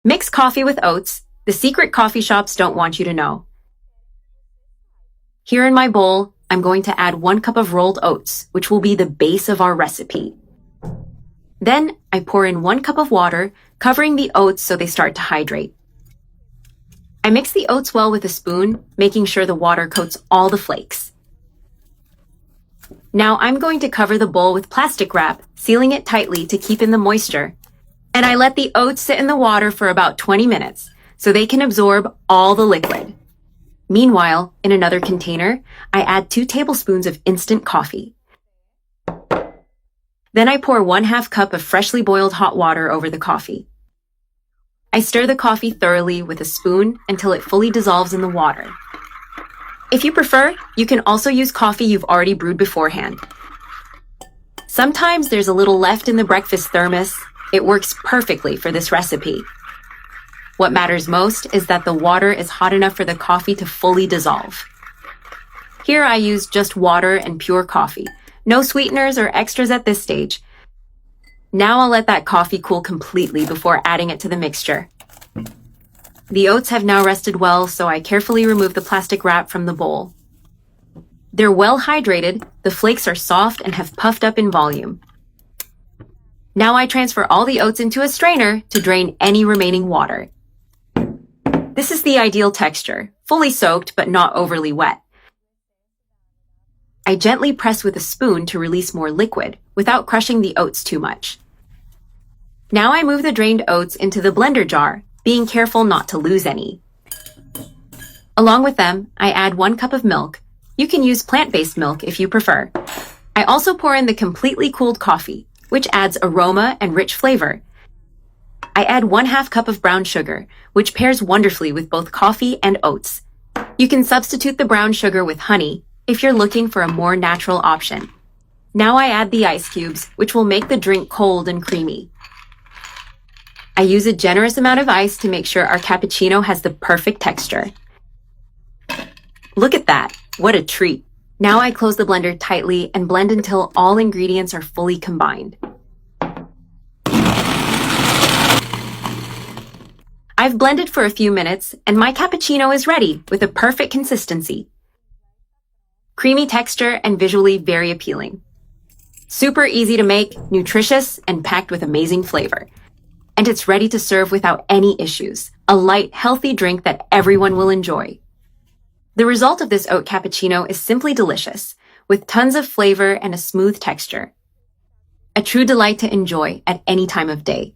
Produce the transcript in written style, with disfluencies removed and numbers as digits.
Mix coffee with oats. The secret coffee shops don't want you to know. Here in my bowl, I'm going to add 1 cup of rolled oats, which will be the base of our recipe. Then I pour in 1 cup of water, covering the oats so they start to hydrate. I mix the oats well with a spoon, making sure the water coats all the flakes. Now I'm going to cover the bowl with plastic wrap, sealing it tightly to keep in the moisture. And I let the oats sit in the water for about 20 minutes, so they can absorb all the liquid. Meanwhile, in another container, I add 2 tablespoons of instant coffee. Then I pour 1/2 cup of freshly boiled hot water over the coffee. I stir the coffee thoroughly with a spoon until it fully dissolves in the water. If you prefer, you can also use coffee you've already brewed beforehand. Sometimes there's a little left in the breakfast thermos. It works perfectly for this recipe. What matters most is that the water is hot enough for the coffee to fully dissolve. Here I use just water and pure coffee. No sweeteners or extras at this stage. Now I'll let that coffee cool completely before adding it to the mixture. The oats have now rested well, so I carefully remove the plastic wrap from the bowl. They're well hydrated, the flakes are soft and have puffed up in volume. Now I transfer all the oats into a strainer to drain any remaining water. This is the ideal texture, fully soaked but not overly wet. I gently press with a spoon to release more liquid without crushing the oats too much. Now I move the drained oats into the blender jar, being careful not to lose any. Along with them, I add 1 cup of milk. You can use plant-based milk if you prefer. I also pour in the completely cooled coffee, which adds aroma and rich flavor. I add 1/2 cup of brown sugar, which pairs wonderfully with both coffee and oats. You can substitute the brown sugar with honey if you're looking for a more natural option. Now I add the ice cubes, which will make the drink cold and creamy. I use a generous amount of ice to make sure our cappuccino has the perfect texture. Look at that! What a treat! Now I close the blender tightly and blend until all ingredients are fully combined. I've blended for a few minutes and my cappuccino is ready with a perfect consistency. Creamy texture and visually very appealing. Super easy to make, nutritious, and packed with amazing flavor. And it's ready to serve without any issues. A light, healthy drink that everyone will enjoy. The result of this oat cappuccino is simply delicious, with tons of flavor and a smooth texture. A true delight to enjoy at any time of day.